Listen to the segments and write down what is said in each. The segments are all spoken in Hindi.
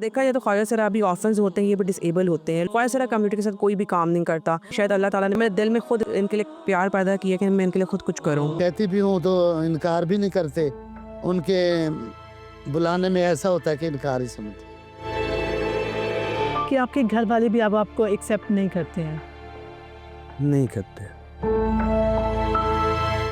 देखा जाए तो ख्वाजा सरा अभी ऑर्फन्स होते हैं, ये भी डिसेबल होते हैं। ख्वाजा सरा कम्युनिटी के साथ कोई भी काम नहीं करता। शायद अल्लाह ताला ने मेरे दिल में खुद इनके लिए प्यार पैदा किया कि मैं इनके लिए खुद कुछ करूँ। कहती भी हूँ तो इनकार भी नहीं करते, उनके बुलाने में ऐसा होता है कि इनकार ही समझते कि आपके घर वाले भी अब आपको एक्सेप्ट नहीं करते हैं। नहीं करते।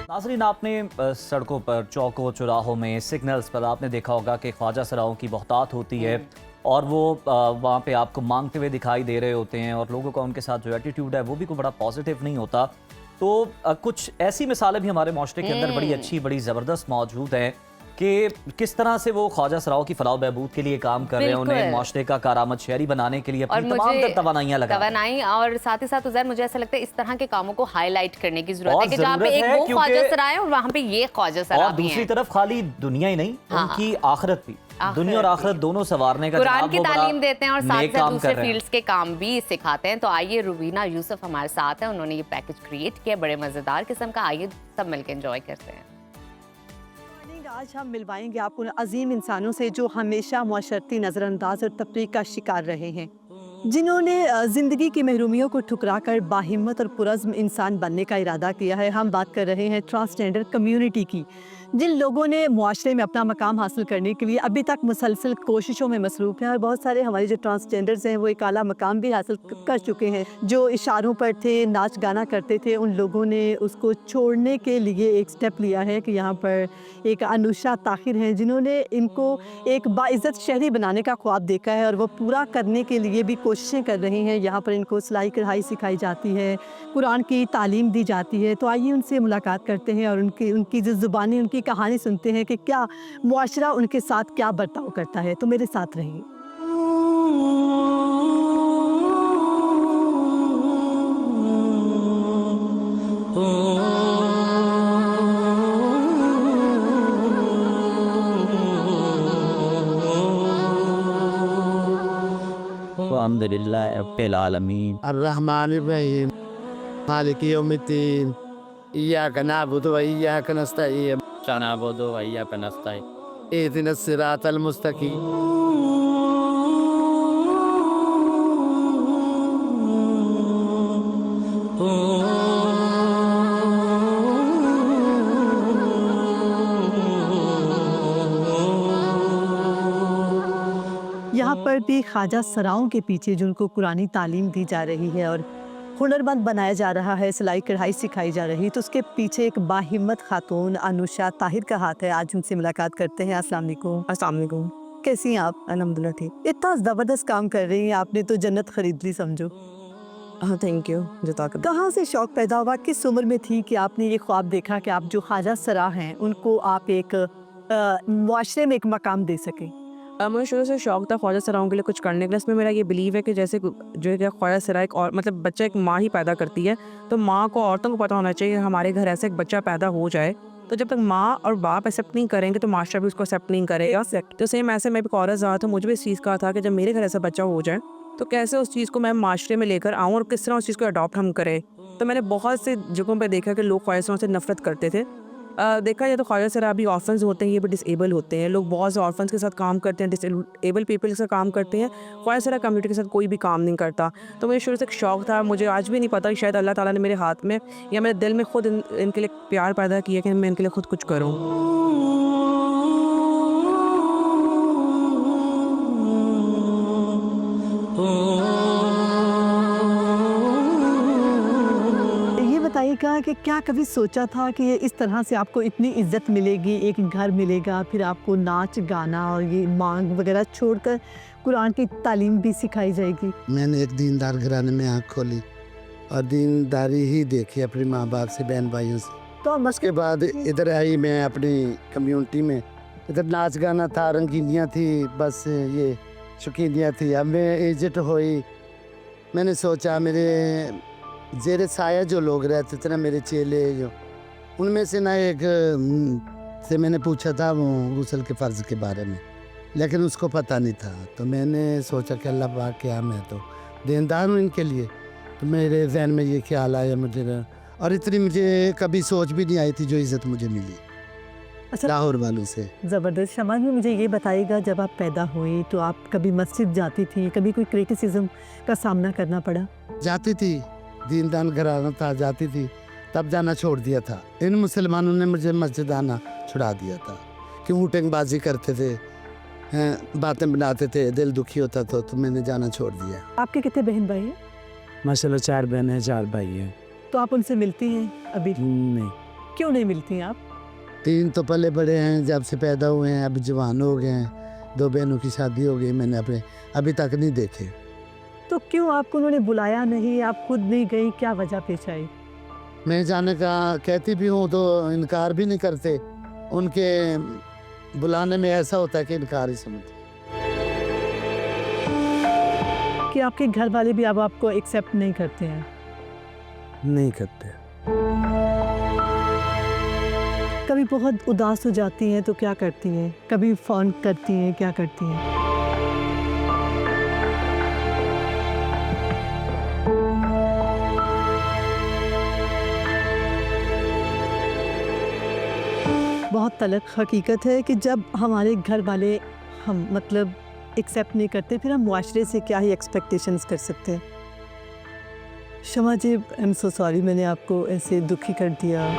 नाज़रीन, आपने सड़कों पर, चौकों चौराहों में, सिग्नल्स पर आपने देखा होगा कि ख्वाजा सराओं की बहुतात होती है और वो वहाँ पे आपको मांगते हुए दिखाई दे रहे होते हैं और लोगों का उनके साथ जो एटीट्यूड है वो भी कोई बड़ा पॉजिटिव नहीं होता। तो कुछ ऐसी मिसालें भी हमारे माशरे के अंदर बड़ी अच्छी, बड़ी ज़बरदस्त मौजूद हैं कि किस तरह से वो ख्वाजा सराओं की फलाह बहबूद के लिए काम कर रहे हैं, उन्हें माशरे का कारआमद शहरी बनाने के लिए अपनी तमाम तवानाइयां लगा और साथ ही साथ उज़ैर मुझे ऐसा लगता है इस तरह के कामों को हाईलाइट करने की जरूरत है कि जहाँ पे एक वो ख्वाजा सरा है और वहाँ पे ये ख्वाजा सरा और दूसरी तरफ खाली दुनिया ही नहीं, उनकी आखिरत भी, दुनिया और आखिरत दोनों संवारने का कुरान की तालीम देते हैं और साथ साथ दूसरे फील्ड्स के काम भी सिखाते हैं। तो आइए, रुबीना यूसुफ हमारे साथ है, उन्होंने ये पैकेज क्रिएट किया बड़े मजेदार किस्म का। आइए सब मिलकर एंजॉय करते हैं। आज हम मिलवाएंगे आपको उन अजीम इंसानों से जो हमेशा मुआशरती नज़रअंदाज और तफरीक का शिकार रहे हैं, जिन्होंने ज़िंदगी की महरूमियों को ठुकरा कर बाहिम्मत और पुरज़्म इंसान बनने का इरादा किया है। हम बात कर रहे हैं ट्रांसजेंडर कम्युनिटी की, जिन लोगों ने मुआशरे में अपना मकाम हासिल करने के लिए अभी तक मुसलसल कोशिशों में मसरूफ़ हैं। और बहुत सारे हमारे जो ट्रांसजेंडर्स हैं वो एक आला मकाम भी हासिल कर चुके हैं। जो इशारों पर थे, नाच गाना करते थे, उन लोगों ने उसको छोड़ने के लिए एक स्टेप लिया है कि यहाँ पर एक अनुषा ताहिर हैं, जिन्होंने इनको एक बाइज़्ज़त शहरी बनाने का ख्वाब देखा है और वो पूरा करने के लिए भी कोशिशें कर रही हैं। यहाँ पर इनको सिलाई कढ़ाई सिखाई जाती है, कुरान की तालीम दी जाती है। तो आइए उनसे मुलाकात करते हैं और उनकी जो ज़ुबानी, उनकी कहानी सुनते हैं कि क्या मुआशरा उनके साथ क्या बर्ताव करता है। तो मेरे साथ रहिए। अल्हम्दुलिल्लाह रब्बिल आलमीन अर्रहमानिर रहीम मालिकी यौमिद्दीन इय्याका नअबुदु व इय्याका नस्तईन नअबुदु व इय्याका नस्तईन इहदिनस सिरातल मुस्तकीम। यहाँ पर भी ख्वाजा सराओं के पीछे जिनको कुरानी तालीम दी जा रही है और हुनरमंद बनाया जा रहा है, सिलाई कढ़ाई सिखाई जा रही है, तो उसके पीछे एक बाहिम्मत खातून अनुषा ताहिर का हाथ है। आज उनसे मुलाकात करते हैं। अस्सलाम वालेकुम। अस्सलाम वालेकुम। कैसी हैं आप? अल्हम्दुलिल्लाह ठीक। इतना ज़बरदस्त काम कर रही हैं, आपने तो जन्नत खरीद ली समझो। हाँ, थैंक यू। जज़ाकल्लाह। कहाँ से शौक़ पैदा हुआ, किस उम्र में थी कि आपने ये ख्वाब देखा कि आप जो ख्वाजा सरा हैं उनको आप एक मुआशरे में एक मकाम दे सकें? मुझे शुरू से शौक़ था ख्वाजा सराओं के लिए कुछ करने के लिए। इसमें मेरा ये बिलीव है कि जैसे जो है ख्वाजा सरा एक और मतलब बच्चा एक माँ ही पैदा करती है, तो माँ को, औरतों को पता होना चाहिए हमारे घर ऐसे एक बच्चा पैदा हो जाए, तो जब तक माँ और बाप एक्सेप्ट नहीं करेंगे तो माशरा भी उसको एक्सेप्ट नहीं करेगा। तो सेम ऐसे मैं भी एक औरत रहा था, मुझे भी इस चीज़ का था कि जब मेरे घर ऐसा बच्चा हो जाए तो कैसे उस चीज़ को मैं माशरे में लेकर आऊँ और किस तरह उस चीज़ को अडॉप्ट हम करें। तो मैंने बहुत से जगहों पर देखा कि लोग ख्वाजा सराओं से नफरत करते थे। देखा जाए तो ख्वाजा सरा अभी ऑर्फन्स होते हैं, ये भी डिसेबल होते हैं। लोग बहुत से ऑर्फन्स के साथ काम करते हैं, डिसेबल पीपल के साथ काम करते हैं। ख्वाजा सरा कम्युनिटी के साथ कोई भी काम नहीं करता। तो मुझे शुरू से एक शौक़ था, मुझे आज भी नहीं पता कि शायद अल्लाह ताला ने मेरे हाथ में या मेरे दिल में खुद इनके लिए प्यार पैदा किया कि मैं इनके लिए खुद कुछ करूँ। बताइएगा कि क्या कभी सोचा था कि इस तरह से आपको इतनी इज्जत मिलेगी, एक घर मिलेगा, फिर आपको नाच गाना और ये मांग वगैरह छोड़कर कुरान की तालीम भी सिखाई जाएगी? मैंने एक दीनदार घराने में आँख खोली और दीनदारी ही देखी अपने माँ बाप से, बहन भाइयों से। तो उसके बाद इधर आई मैं अपनी कम्युनिटी में। इधर नाच गाना था, रंगीनियाँ थी, बस ये शौकीनियाँ थी। अब मैं एजेड हुई, मैंने सोचा मेरे जेरे साया जो लोग रहते थे ना, मेरे चेले, जो उनमें से ना एक से मैंने पूछा था वो गुस्ल के फ़र्ज़ के बारे में, लेकिन उसको पता नहीं था। तो मैंने सोचा कि अल्लाह पाक क्या, मैं तो देनदार हूँ इनके लिए। तो मेरे जहन में ये ख्याल आया मुझे, और इतनी मुझे कभी सोच भी नहीं आई थी जो इज़्ज़त मुझे मिली। अच्छा। लाहौर वालों से। ज़बरदस्त। शमाल में मुझे ये बताइएगा, जब आप पैदा हुई तो आप कभी मस्जिद जाती थी, कभी कोई क्रिटिसिज्म का सामना करना पड़ा? जाती थी, दीनदान घराना था, जाती थी, तब जाना छोड़ दिया था। इन मुसलमानों ने मुझे मस्जिद आना छुड़ा दिया था कि ऊटेंगबाजी करते थे, बातें बनाते थे, दिल दुखी होता था, तो मैंने जाना छोड़ दिया। आपके कितने बहन भाई हैं? माशाल्लाह 4 बहन है 4 भाई है। तो आप उनसे मिलती हैं अभी? नहीं, क्यों नहीं मिलती हैं आप? 3 तो पले बड़े हैं, जब से पैदा हुए हैं, अब जवान हो गए हैं, 2 बहनों की शादी हो गई, मैंने अपने अभी तक नहीं देखे। तो क्यों आपको उन्होंने बुलाया नहीं, आप खुद नहीं गई, क्या वजह पेश आई? मैं जाने का कहती भी हूँ तो इनकार भी नहीं करते। उनके बुलाने में ऐसा होता है कि इनकार ही समझते। कि आपके घर वाले भी अब आपको एक्सेप्ट नहीं करते हैं? नहीं करते। कभी बहुत उदास हो जाती हैं तो क्या करती हैं? कभी फ़ोन करती हैं, क्या करती हैं? बहुत तलख हकीकत है कि जब हमारे घर वाले हम मतलब एक्सेप्ट नहीं करते, फिर हम मुआशरे से क्या ही एक्सपेक्टेशंस कर सकते हैं। शमा जी, आई एम सो सॉरी, मैंने आपको ऐसे दुखी कर दिया।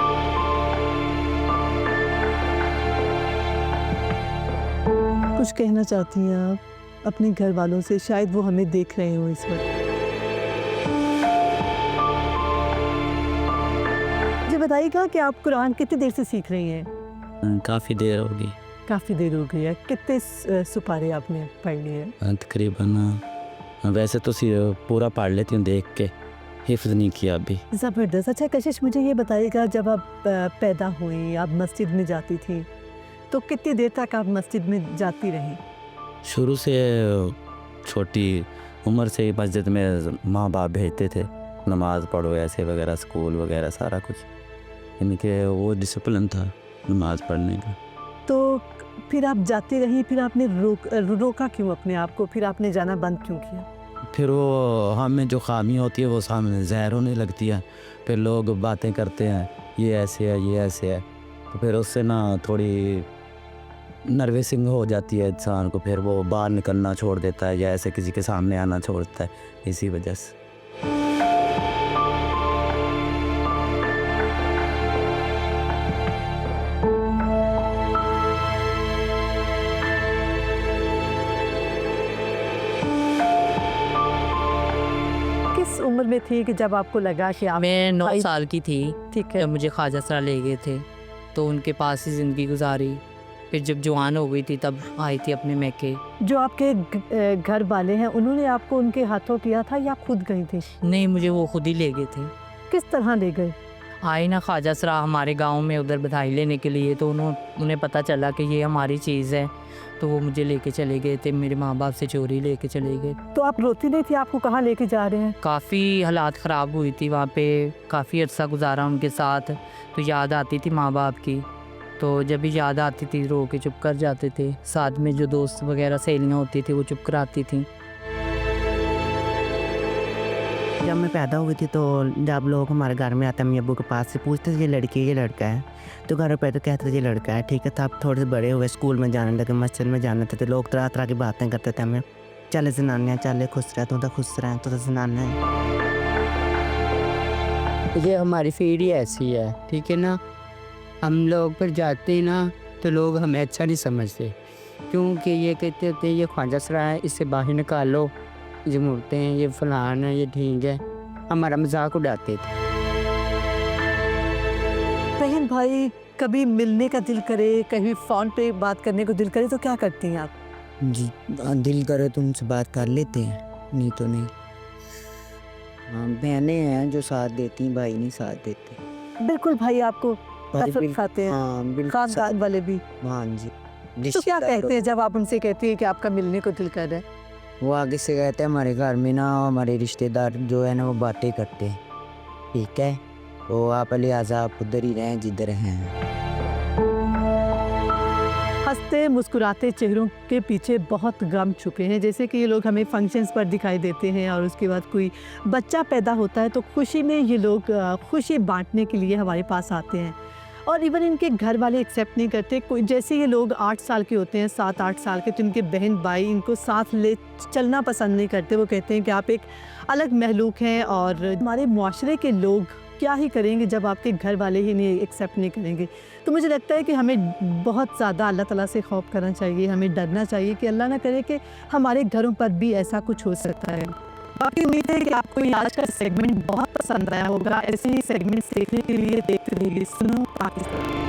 कुछ कहना चाहती हैं आप अपने घर वालों से? शायद वो हमें देख रहे हो इस वक्त। मुझे बताइएगा कि आप कुरान कितनी देर से सीख रही हैं? काफ़ी देर हो गई। काफ़ी देर हो गई है। कितने सुपारे आपने पढ़ लिए हैं? तकरीबन वैसे तो पूरा पढ़ लेती हूँ देख के, हिफ्ज़ नहीं किया अभी। ज़बरदस्त। अच्छा कशिश, मुझे ये बताइएगा, जब आप पैदा हुई, आप मस्जिद में जाती थी, तो कितनी देर तक आप मस्जिद में जाती रही? शुरू से छोटी उम्र से ही मस्जिद में माँ बाप भेजते थे, नमाज़ पढ़ो ऐसे वगैरह, स्कूल वगैरह सारा कुछ, इनके वो डिसिप्लिन था नमाज़ पढ़ने का। तो फिर आप जाती रही, फिर आपने रोका क्यों अपने आप को? फिर आपने जाना बंद क्यों किया? फिर वो हमें जो खामी होती है वो सामने ज़ाहिर होने लगती है, फिर लोग बातें करते हैं ये ऐसे है ये ऐसे है, तो फिर उससे ना थोड़ी नर्वसिंग हो जाती है इंसान को, फिर वो बाहर निकलना छोड़ देता है या ऐसे किसी के सामने आना छोड़ देता है, इसी वजह से। किस उम्र में थी कि जब आपको लगा कि आप मैं 9 भाई- साल की थी ठीक है। जब मुझे ख्वाजा सरा ले गए थे, तो उनके पास ही ज़िंदगी गुजारी। फिर जब जवान हो गई थी तब आई थी अपने मैके। जो आपके घर वाले हैं, उन्होंने आपको उनके हाथों किया था या खुद गई थी? नहीं, मुझे वो खुद ही ले गए थे। किस तरह ले गए? आए ना ख्वाजा सरा हमारे गांव में उधर बधाई लेने के लिए, तो उन्हें पता चला कि ये हमारी चीज़ है, तो वो मुझे लेके चले गए थे, मेरे माँ बाप से चोरी लेके चले गए। तो आप रोती नहीं थी? आपको कहाँ लेके जा रहे हैं? काफ़ी हालात ख़राब हुई थी वहाँ पे, काफ़ी अर्सा गुजारा उनके साथ, तो याद आती थी माँ बाप की, तो जब भी याद आती थी रो के चुप कर जाते थे। साथ में जो दोस्त वगैरह सहेलियाँ होती थी वो चुप कराती थी। जब मैं पैदा हुई थी तो जब लोग हमारे घर में आते, अम्मी अब्बू के पास से पूछते थे ये लड़की है ये लड़का है, तो घर पे तो कहते थे ये लड़का है, ठीक है। तब थोड़े से बड़े हुए, स्कूल में जाने लगे, मस्जिद में जाने थे, लोग तरह तरह की बातें करते थे हमें, चले जनानियाँ चले खुश रहे, तू तो खुश रहे, तू तो जनाना है। ये हमारी फीडी ऐसी है, ठीक है ना। हम लोग पर जाते हैं ना तो लोग हमें अच्छा नहीं समझते, क्योंकि ये कहते होते हैं ये ख्वाजा सरा है, इससे बाहर निकालो, ये मुड़ते हैं, ये फलान है, ये ठीक है, हमारा मजाक उड़ाते थे। बहन भाई कभी मिलने का दिल करे, कभी फ़ोन पे बात करने को दिल करे, तो क्या करती हैं आप? जी दिल करे तो उनसे बात कर लेते हैं, नहीं तो नहीं। हाँ, बहनें हैं जो साथ देती हैं, भाई नहीं साथ देते। बिल्कुल भाई आपको भाई कसम बिल- खाते हैं, हाँ बिल्कुल। खानदान वाले भी। हाँ जी। तो क्या कहते हैं जब आप उनसे कहती हैं कि आपका मिलने को दिल कर रहा है? वो आगे से कहते हैं हमारे घर में ना हमारे रिश्तेदार जो है ना वो बातें करते हैं, ठीक है, तो आप लिहाजा आप उधर ही रहें जिधर हैं। हंसते मुस्कुराते चेहरों के पीछे बहुत गम छुपे हैं। जैसे कि ये लोग हमें फंक्शंस पर दिखाई देते हैं और उसके बाद कोई बच्चा पैदा होता है तो खुशी में ये लोग खुशी बांटने के लिए हमारे पास आते हैं। और इवन इनके घर वाले एक्सेप्ट नहीं करते। कोई जैसे ये लोग 8 साल के होते हैं, 7-8 साल के, तो इनके बहन भाई इनको साथ ले चलना पसंद नहीं करते। वो कहते हैं कि आप एक अलग महलूक हैं और हमारे मुआशरे के लोग क्या ही करेंगे जब आपके घर वाले ही नहीं एक्सेप्ट नहीं करेंगे। तो मुझे लगता है कि हमें बहुत ज़्यादा अल्लाह ताला से खौफ करना चाहिए, हमें डरना चाहिए कि अल्लाह ना करे कि हमारे घरों पर भी ऐसा कुछ हो सकता है। बाकी उम्मीद है कि आपको ये आज का सेगमेंट बहुत पसंद आया होगा। ऐसे ही सेगमेंट्स देखने के लिए देखते रहिए सुनो पाकिस्तान।